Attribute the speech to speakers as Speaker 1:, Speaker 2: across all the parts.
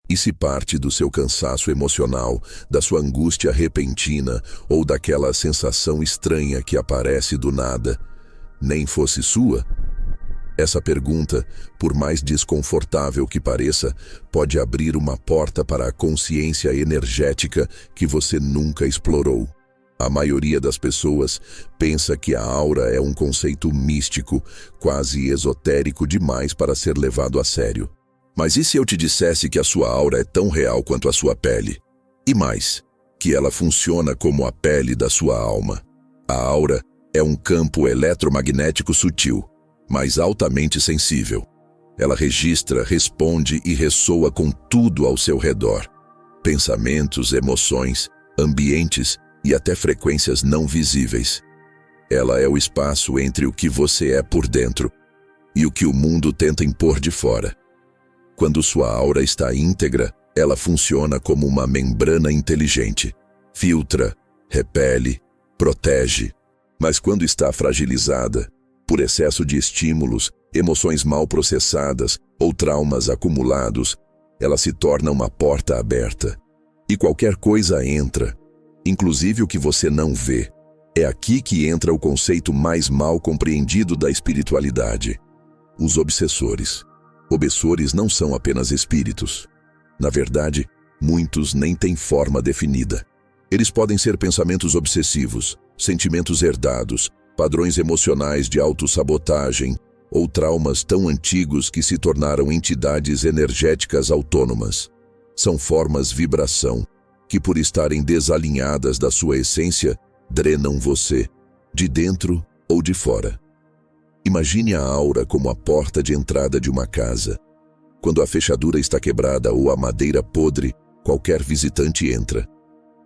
Speaker 1: E se parte do seu cansaço emocional, da sua angústia repentina ou daquela sensação estranha que aparece do nada, nem fosse sua? Essa pergunta, por mais desconfortável que pareça, pode abrir uma porta para a consciência energética que você nunca explorou. A maioria das pessoas pensa que a aura é um conceito místico, quase esotérico demais para ser levado a sério. Mas e se eu te dissesse que a sua aura é tão real quanto a sua pele? E mais, que ela funciona como a pele da sua alma. A aura é um campo eletromagnético sutil, mas altamente sensível. Ela registra, responde e ressoa com tudo ao seu redor. Pensamentos, emoções, ambientes e até frequências não visíveis. Ela é o espaço entre o que você é por dentro e o que o mundo tenta impor de fora. Quando sua aura está íntegra, ela funciona como uma membrana inteligente. Filtra, repele, protege. Mas quando está fragilizada, por excesso de estímulos, emoções mal processadas ou traumas acumulados, ela se torna uma porta aberta. E qualquer coisa entra, inclusive o que você não vê. É aqui que entra o conceito mais mal compreendido da espiritualidade: os obsessores. Obsessores não são apenas espíritos. Na verdade, muitos nem têm forma definida. Eles podem ser pensamentos obsessivos, sentimentos herdados, padrões emocionais de autossabotagem ou traumas tão antigos que se tornaram entidades energéticas autônomas. São formas vibração que, por estarem desalinhadas da sua essência, drenam você, de dentro ou de fora. Imagine a aura como a porta de entrada de uma casa. Quando a fechadura está quebrada ou a madeira podre, qualquer visitante entra,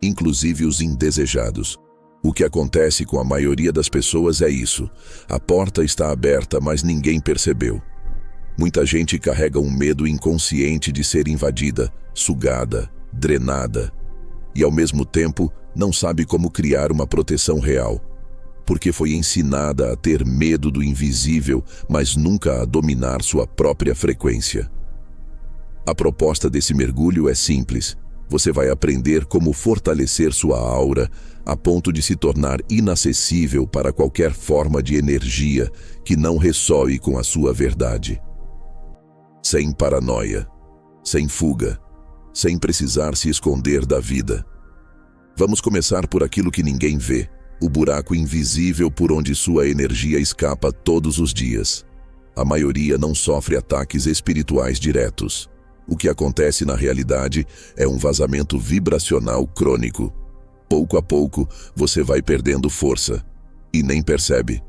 Speaker 1: inclusive os indesejados. O que acontece com a maioria das pessoas é isso: a porta está aberta, mas ninguém percebeu. Muita gente carrega um medo inconsciente de ser invadida, sugada, drenada, e ao mesmo tempo não sabe como criar uma proteção real, porque foi ensinada a ter medo do invisível, mas nunca a dominar sua própria frequência. A proposta desse mergulho é simples. Você vai aprender como fortalecer sua aura a ponto de se tornar inacessível para qualquer forma de energia que não ressoe com a sua verdade. Sem paranoia, sem fuga, sem precisar se esconder da vida. Vamos começar por aquilo que ninguém vê, o buraco invisível por onde sua energia escapa todos os dias. A maioria não sofre ataques espirituais diretos. O que acontece na realidade é um vazamento vibracional crônico. Pouco a pouco, você vai perdendo força e nem percebe.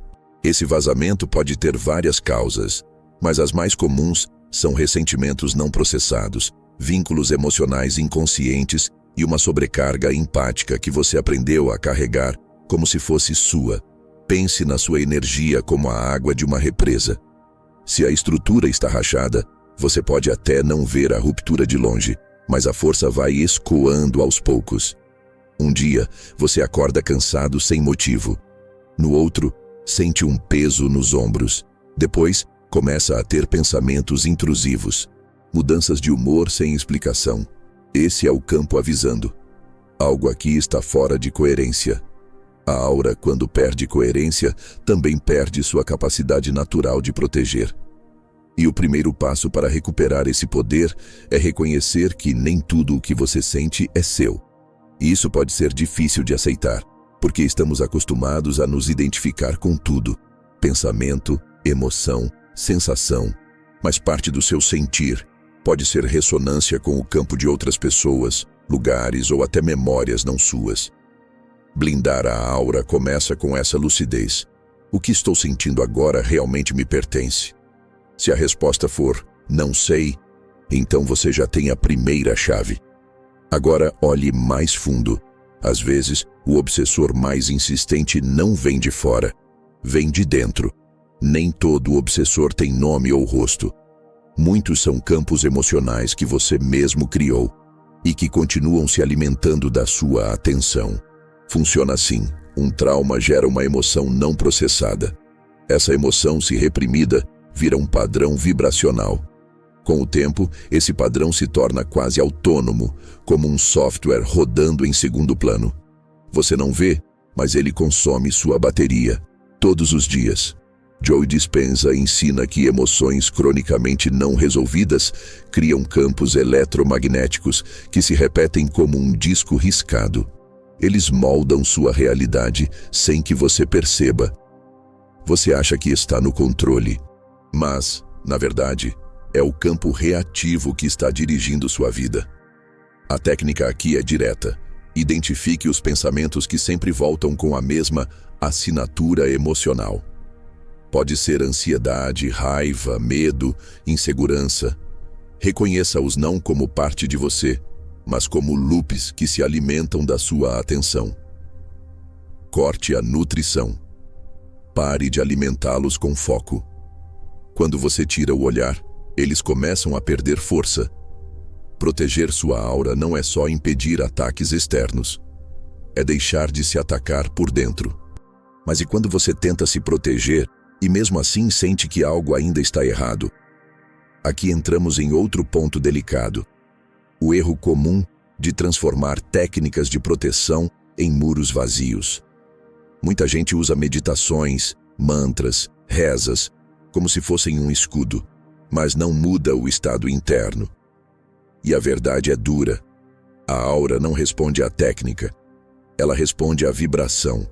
Speaker 1: Esse vazamento pode ter várias causas, mas as mais comuns são ressentimentos não processados, vínculos emocionais inconscientes e uma sobrecarga empática que você aprendeu a carregar como se fosse sua. Pense na sua energia como a água de uma represa. Se a estrutura está rachada, você pode até não ver a ruptura de longe, mas a força vai escoando aos poucos. Um dia, você acorda cansado sem motivo. No outro, sente um peso nos ombros. Depois, começa a ter pensamentos intrusivos, mudanças de humor sem explicação. Esse é o campo avisando: algo aqui está fora de coerência. A aura, quando perde coerência, também perde sua capacidade natural de proteger. E o primeiro passo para recuperar esse poder é reconhecer que nem tudo o que você sente é seu. E isso pode ser difícil de aceitar, porque estamos acostumados a nos identificar com tudo: pensamento, emoção, sensação. Mas parte do seu sentir pode ser ressonância com o campo de outras pessoas, lugares ou até memórias não suas. Blindar a aura começa com essa lucidez: o que estou sentindo agora realmente me pertence? Se a resposta for não sei, então você já tem a primeira chave. Agora olhe mais fundo. Às vezes, o obsessor mais insistente não vem de fora, vem de dentro. Nem todo obsessor tem nome ou rosto. Muitos são campos emocionais que você mesmo criou e que continuam se alimentando da sua atenção. Funciona assim: um trauma gera uma emoção não processada. Essa emoção, se reprimida, vira um padrão vibracional. Com o tempo, esse padrão se torna quase autônomo, como um software rodando em segundo plano. Você não vê, mas ele consome sua bateria, todos os dias. Joe Dispenza ensina que emoções cronicamente não resolvidas criam campos eletromagnéticos que se repetem como um disco riscado. Eles moldam sua realidade sem que você perceba. Você acha que está no controle, mas, na verdade, é o campo reativo que está dirigindo sua vida. A técnica aqui é direta. Identifique os pensamentos que sempre voltam com a mesma assinatura emocional. Pode ser ansiedade, raiva, medo, insegurança. Reconheça-os não como parte de você, mas como loops que se alimentam da sua atenção. Corte a nutrição. Pare de alimentá-los com foco. Quando você tira o olhar, eles começam a perder força. Proteger sua aura não é só impedir ataques externos. É deixar de se atacar por dentro. Mas e quando você tenta se proteger e mesmo assim sente que algo ainda está errado? Aqui entramos em outro ponto delicado. O erro comum de transformar técnicas de proteção em muros vazios. Muita gente usa meditações, mantras, rezas, como se fossem um escudo, mas não muda o estado interno. E a verdade é dura. A aura não responde à técnica. Ela responde à vibração.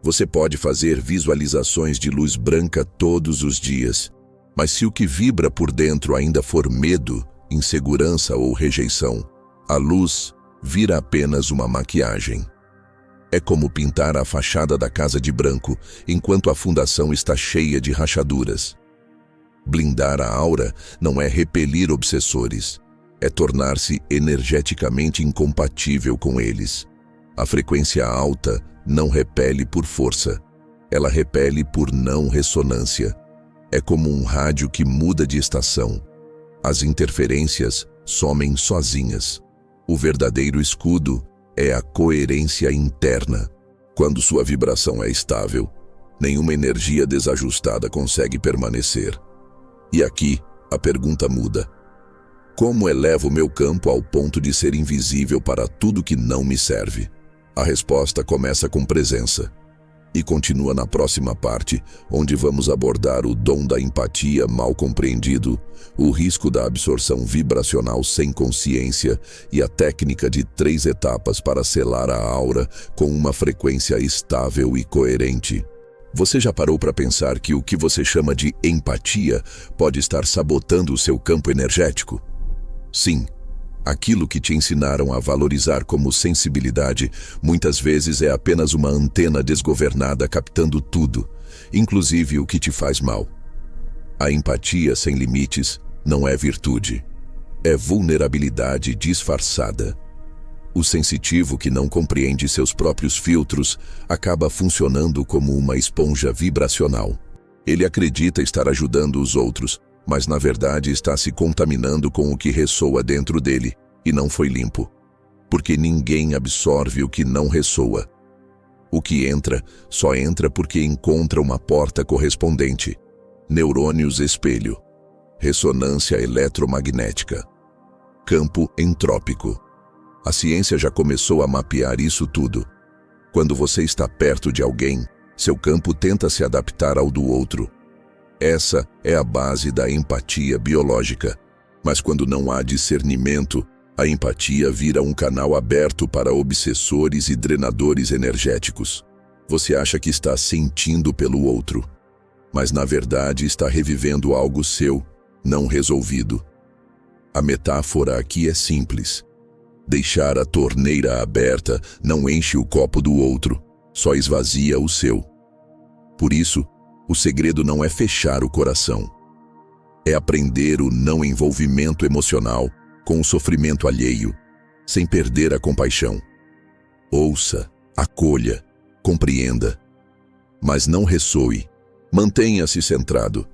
Speaker 1: Você pode fazer visualizações de luz branca todos os dias, mas se o que vibra por dentro ainda for medo, insegurança ou rejeição, a luz vira apenas uma maquiagem. É como pintar a fachada da casa de branco, enquanto a fundação está cheia de rachaduras. Blindar a aura não é repelir obsessores, é tornar-se energeticamente incompatível com eles. A frequência alta não repele por força, ela repele por não ressonância. É como um rádio que muda de estação. As interferências somem sozinhas. O verdadeiro escudo é a coerência interna. Quando sua vibração é estável, nenhuma energia desajustada consegue permanecer. E aqui, a pergunta muda. Como elevo meu campo ao ponto de ser invisível para tudo que não me serve? A resposta começa com presença e continua na próxima parte, onde vamos abordar o dom da empatia mal compreendido, o risco da absorção vibracional sem consciência e a técnica de 3 etapas para selar a aura com uma frequência estável e coerente. Você já parou para pensar que o que você chama de empatia pode estar sabotando o seu campo energético? Sim. Aquilo que te ensinaram a valorizar como sensibilidade muitas vezes é apenas uma antena desgovernada captando tudo, inclusive o que te faz mal. A empatia sem limites não é virtude, é vulnerabilidade disfarçada. O sensitivo que não compreende seus próprios filtros acaba funcionando como uma esponja vibracional. Ele acredita estar ajudando os outros, mas na verdade está se contaminando com o que ressoa dentro dele e não foi limpo. Porque ninguém absorve o que não ressoa. O que entra, só entra porque encontra uma porta correspondente. Neurônios espelho. Ressonância eletromagnética. Campo entrópico. A ciência já começou a mapear isso tudo. Quando você está perto de alguém, seu campo tenta se adaptar ao do outro. Essa é a base da empatia biológica. Mas quando não há discernimento, a empatia vira um canal aberto para obsessores e drenadores energéticos. Você acha que está sentindo pelo outro, mas na verdade está revivendo algo seu, não resolvido. A metáfora aqui é simples. Deixar a torneira aberta não enche o copo do outro, só esvazia o seu. Por isso, o segredo não é fechar o coração. É aprender o não envolvimento emocional com o sofrimento alheio, sem perder a compaixão. Ouça, acolha, compreenda, mas não ressoe. Mantenha-se centrado.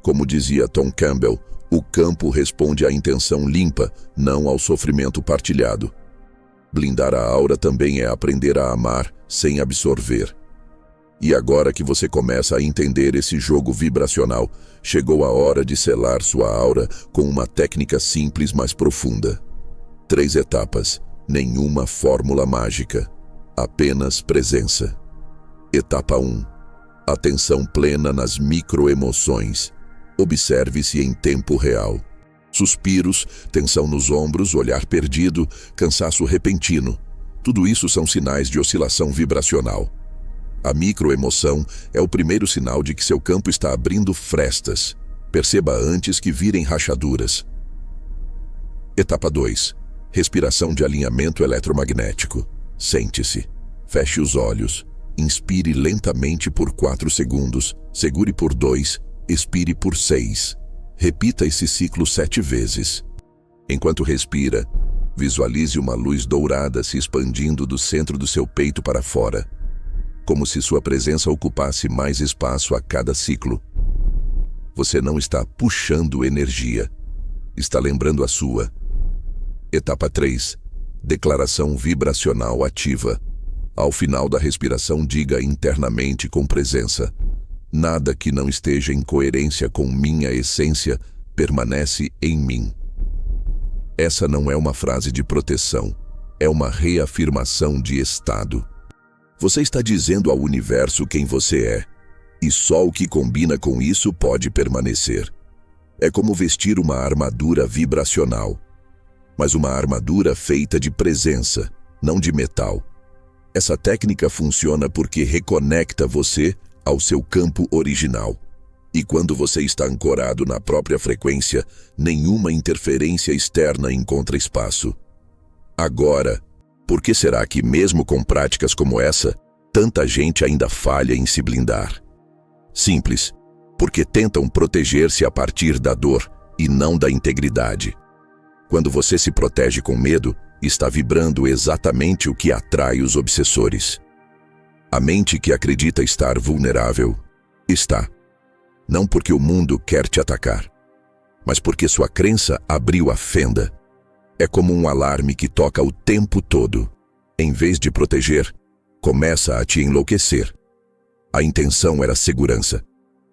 Speaker 1: Como dizia Tom Campbell, o campo responde à intenção limpa, não ao sofrimento partilhado. Blindar a aura também é aprender a amar sem absorver. E agora que você começa a entender esse jogo vibracional, chegou a hora de selar sua aura com uma técnica simples, mas profunda. 3 etapas, nenhuma fórmula mágica, apenas presença. Etapa 1. Atenção plena nas microemoções. Observe-se em tempo real. Suspiros, tensão nos ombros, olhar perdido, cansaço repentino. Tudo isso são sinais de oscilação vibracional. A microemoção é o primeiro sinal de que seu campo está abrindo frestas. Perceba antes que virem rachaduras. Etapa 2. Respiração de alinhamento eletromagnético. Sente-se. Feche os olhos. Inspire lentamente por 4 segundos. Segure por 2. Expire por 6. Repita esse ciclo 7 vezes. Enquanto respira, visualize uma luz dourada se expandindo do centro do seu peito para fora, como se sua presença ocupasse mais espaço a cada ciclo. Você não está puxando energia, está lembrando a sua. Etapa 3. Declaração vibracional ativa. Ao final da respiração, diga internamente com presença: nada que não esteja em coerência com minha essência permanece em mim. Essa não é uma frase de proteção, é uma reafirmação de estado. Você está dizendo ao universo quem você é, e só o que combina com isso pode permanecer. É como vestir uma armadura vibracional, mas uma armadura feita de presença, não de metal. Essa técnica funciona porque reconecta você ao seu campo original. E quando você está ancorado na própria frequência, nenhuma interferência externa encontra espaço. Agora, por que será que, mesmo com práticas como essa, tanta gente ainda falha em se blindar? Simples, porque tentam proteger-se a partir da dor e não da integridade. Quando você se protege com medo, está vibrando exatamente o que atrai os obsessores. A mente que acredita estar vulnerável está. Não porque o mundo quer te atacar, mas porque sua crença abriu a fenda. É como um alarme que toca o tempo todo. Em vez de proteger, começa a te enlouquecer. A intenção era segurança.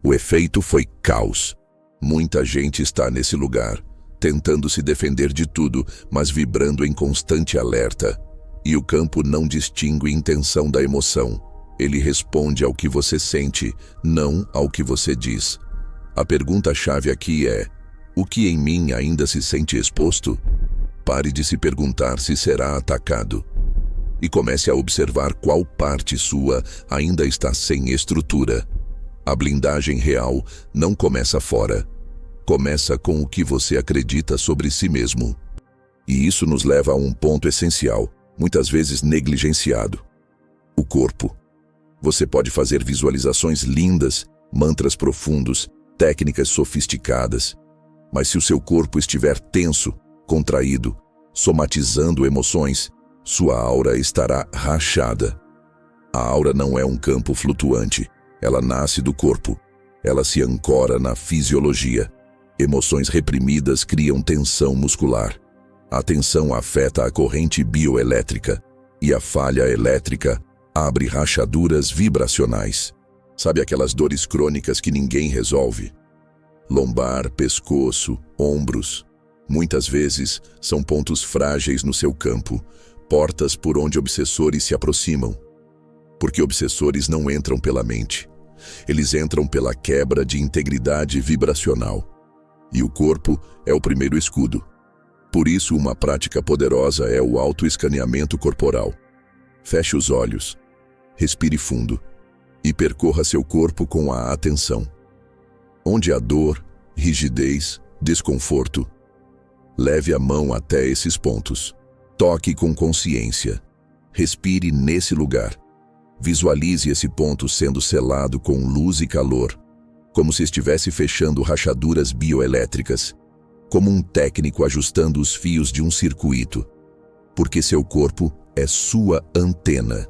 Speaker 1: O efeito foi caos. Muita gente está nesse lugar, tentando se defender de tudo, mas vibrando em constante alerta. E o campo não distingue intenção da emoção. Ele responde ao que você sente, não ao que você diz. A pergunta-chave aqui é: o que em mim ainda se sente exposto? Pare de se perguntar se será atacado. E comece a observar qual parte sua ainda está sem estrutura. A blindagem real não começa fora. Começa com o que você acredita sobre si mesmo. E isso nos leva a um ponto essencial, muitas vezes negligenciado: o corpo. Você pode fazer visualizações lindas, mantras profundos, técnicas sofisticadas, mas se o seu corpo estiver tenso, contraído, somatizando emoções, sua aura estará rachada. A aura não é um campo flutuante, ela nasce do corpo, ela se ancora na fisiologia. Emoções reprimidas criam tensão muscular. A tensão afeta a corrente bioelétrica, e a falha elétrica abre rachaduras vibracionais. Sabe aquelas dores crônicas que ninguém resolve? Lombar, pescoço, ombros. Muitas vezes são pontos frágeis no seu campo, portas por onde obsessores se aproximam. Porque obsessores não entram pela mente. Eles entram pela quebra de integridade vibracional. E o corpo é o primeiro escudo. Por isso, uma prática poderosa é o autoescaneamento corporal. Feche os olhos, respire fundo e percorra seu corpo com a atenção. Onde há dor, rigidez, desconforto, leve a mão até esses pontos. Toque com consciência. Respire nesse lugar. Visualize esse ponto sendo selado com luz e calor, como se estivesse fechando rachaduras bioelétricas, como um técnico ajustando os fios de um circuito. Porque seu corpo é sua antena,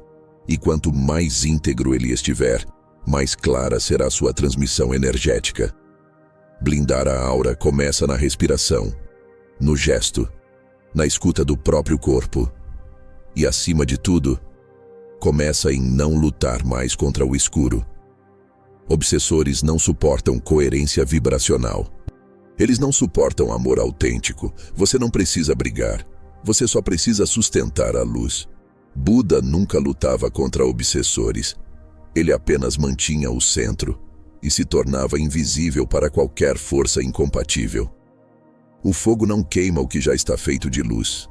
Speaker 1: e quanto mais íntegro ele estiver, mais clara será sua transmissão energética. Blindar a aura começa na respiração, no gesto, na escuta do próprio corpo. E, acima de tudo, começa em não lutar mais contra o escuro. Obsessores não suportam coerência vibracional. Eles não suportam amor autêntico. Você não precisa brigar. Você só precisa sustentar a luz. Buda nunca lutava contra obsessores. Ele apenas mantinha o centro e se tornava invisível para qualquer força incompatível. O fogo não queima o que já está feito de luz.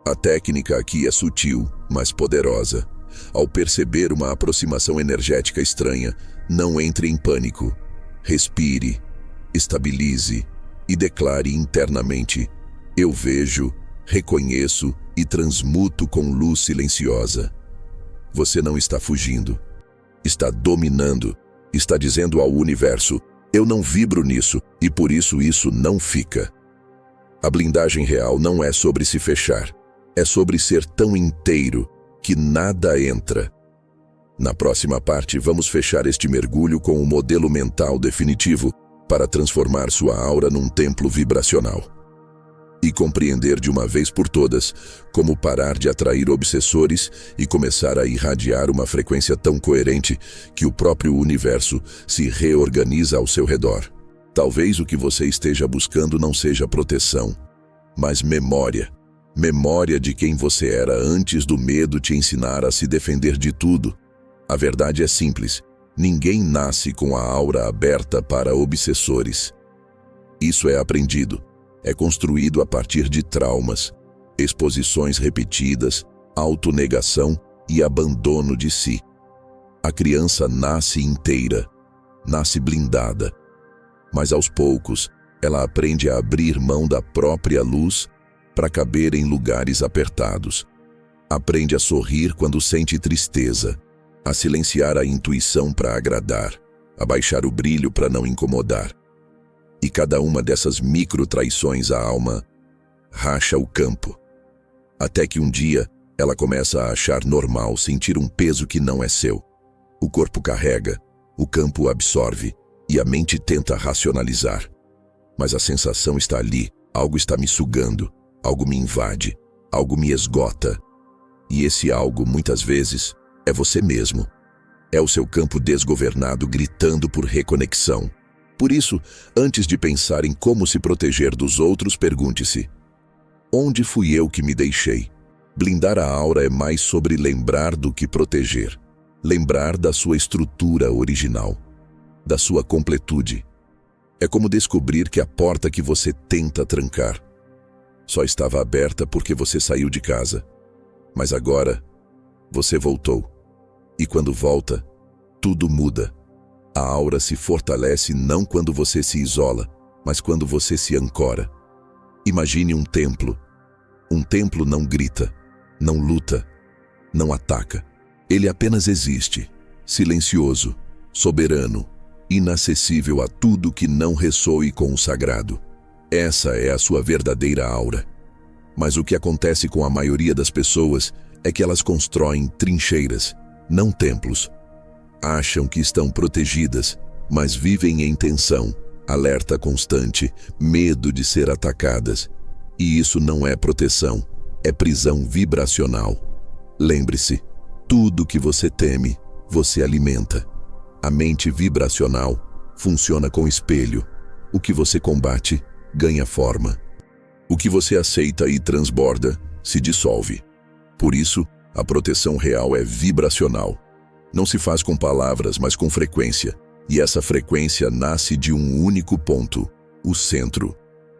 Speaker 1: A técnica aqui é sutil, mas poderosa. Ao perceber uma aproximação energética estranha, não entre em pânico. Respire, estabilize e declare internamente: eu vejo, reconheço e transmuto com luz silenciosa. Você não está fugindo. Está dominando. Está dizendo ao universo: eu não vibro nisso e por isso não fica. A blindagem real não é sobre se fechar. É sobre ser tão inteiro que nada entra. Na próxima parte, vamos fechar este mergulho com um modelo mental definitivo para transformar sua aura num templo vibracional. E compreender de uma vez por todas como parar de atrair obsessores e começar a irradiar uma frequência tão coerente que o próprio universo se reorganiza ao seu redor. Talvez o que você esteja buscando não seja proteção, mas memória. Memória de quem você era antes do medo te ensinar a se defender de tudo. A verdade é simples: ninguém nasce com a aura aberta para obsessores. Isso é aprendido, é construído a partir de traumas, exposições repetidas, autonegação e abandono de si. A criança nasce inteira, nasce blindada, mas aos poucos ela aprende a abrir mão da própria luz para caber em lugares apertados. Aprende a sorrir quando sente tristeza, a silenciar a intuição para agradar, a baixar o brilho para não incomodar. E cada uma dessas micro-traições à alma racha o campo. Até que um dia ela começa a achar normal sentir um peso que não é seu. O corpo carrega, o campo absorve e a mente tenta racionalizar. Mas a sensação está ali, algo está me sugando. Algo me invade, algo me esgota. E esse algo, muitas vezes, é você mesmo. É o seu campo desgovernado gritando por reconexão. Por isso, antes de pensar em como se proteger dos outros, pergunte-se: onde fui eu que me deixei? Blindar a aura é mais sobre lembrar do que proteger. Lembrar da sua estrutura original, da sua completude. É como descobrir que a porta que você tenta trancar só estava aberta porque você saiu de casa. Mas agora, você voltou. E quando volta, tudo muda. A aura se fortalece não quando você se isola, mas quando você se ancora. Imagine um templo. Um templo não grita, não luta, não ataca. Ele apenas existe, silencioso, soberano, inacessível a tudo que não ressoe com o sagrado. Essa é a sua verdadeira aura. Mas o que acontece com a maioria das pessoas é que elas constroem trincheiras, não templos. Acham que estão protegidas, mas vivem em tensão, alerta constante, medo de ser atacadas. E isso não é proteção, é prisão vibracional. Lembre-se, tudo que você teme, você alimenta. A mente vibracional funciona com espelho. O que você combate ganha forma. O que você aceita e transborda se dissolve. Por isso, a proteção real é vibracional. Não se faz com palavras, mas com frequência. E essa frequência nasce de um único ponto, o centro.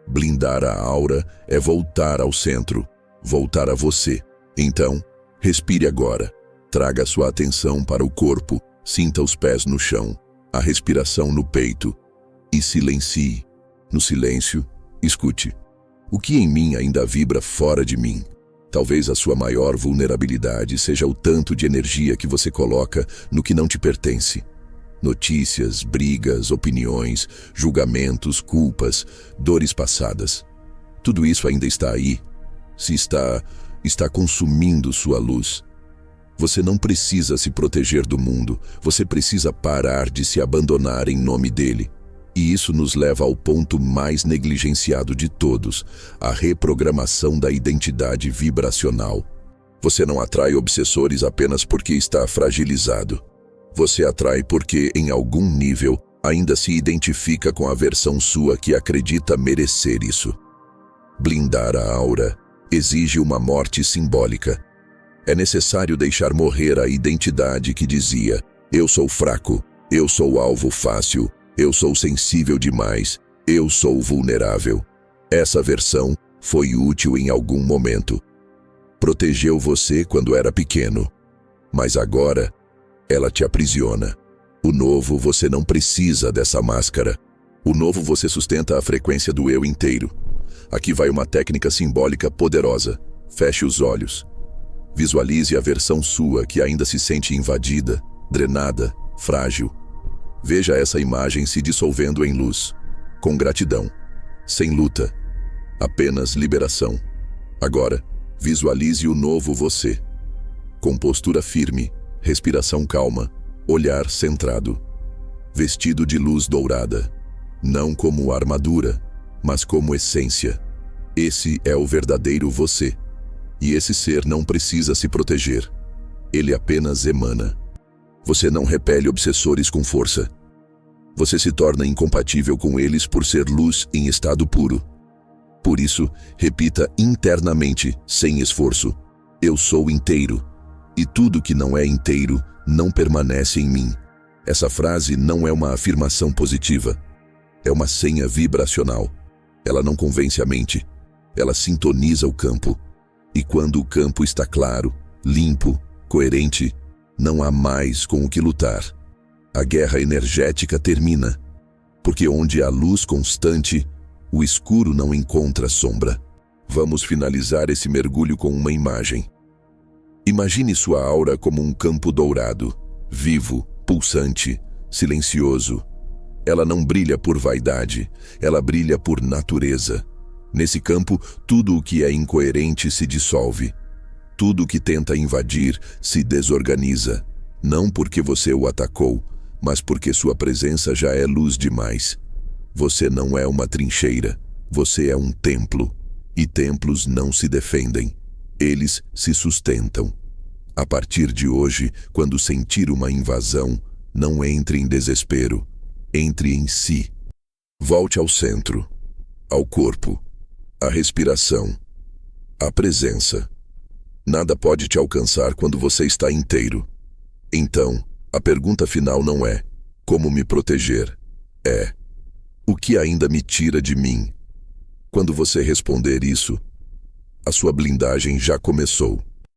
Speaker 1: Blindar a aura é voltar ao centro, voltar a você. Então, respire agora. Traga sua atenção para o corpo, sinta os pés no chão, a respiração no peito e silencie. No silêncio, escute. O que em mim ainda vibra fora de mim? Talvez a sua maior vulnerabilidade seja o tanto de energia que você coloca no que não te pertence. Notícias, brigas, opiniões, julgamentos, culpas, dores passadas. Tudo isso ainda está aí. Se está consumindo sua luz. Você não precisa se proteger do mundo. Você precisa parar de se abandonar em nome dele. E isso nos leva ao ponto mais negligenciado de todos, a reprogramação da identidade vibracional. Você não atrai obsessores apenas porque está fragilizado. Você atrai porque, em algum nível, ainda se identifica com a versão sua que acredita merecer isso. Blindar a aura exige uma morte simbólica. É necessário deixar morrer a identidade que dizia: eu sou fraco, eu sou alvo fácil, eu sou sensível demais, eu sou vulnerável. Essa versão foi útil em algum momento. Protegeu você quando era pequeno, mas agora ela te aprisiona. O novo você não precisa dessa máscara. O novo você sustenta a frequência do eu inteiro. Aqui vai uma técnica simbólica poderosa. Feche os olhos. Visualize a versão sua que ainda se sente invadida, drenada, frágil. Veja essa imagem se dissolvendo em luz, com gratidão, sem luta, apenas liberação. Agora, visualize o novo você, com postura firme, respiração calma, olhar centrado, vestido de luz dourada, não como armadura, mas como essência. Esse é o verdadeiro você, e esse ser não precisa se proteger. Ele apenas emana. Você não repele obsessores com força. Você se torna incompatível com eles por ser luz em estado puro. Por isso, repita internamente, sem esforço: eu sou inteiro, e tudo que não é inteiro não permanece em mim. Essa frase não é uma afirmação positiva. É uma senha vibracional. Ela não convence a mente. Ela sintoniza o campo. E quando o campo está claro, limpo, coerente, não há mais com o que lutar. A guerra energética termina, porque onde há luz constante, o escuro não encontra sombra. Vamos finalizar esse mergulho com uma imagem. Imagine sua aura como um campo dourado, vivo, pulsante, silencioso. Ela não brilha por vaidade, ela brilha por natureza. Nesse campo, tudo o que é incoerente se dissolve. Tudo o que tenta invadir se desorganiza, não porque você o atacou, mas porque sua presença já é luz demais. Você não é uma trincheira, você é um templo. E templos não se defendem, eles se sustentam. A partir de hoje, quando sentir uma invasão, não entre em desespero, entre em si. Volte ao centro, ao corpo, à respiração, à presença. Nada pode te alcançar quando você está inteiro. Então, a pergunta final não é: como me proteger? É: o que ainda me tira de mim? Quando você responder isso, a sua blindagem já começou.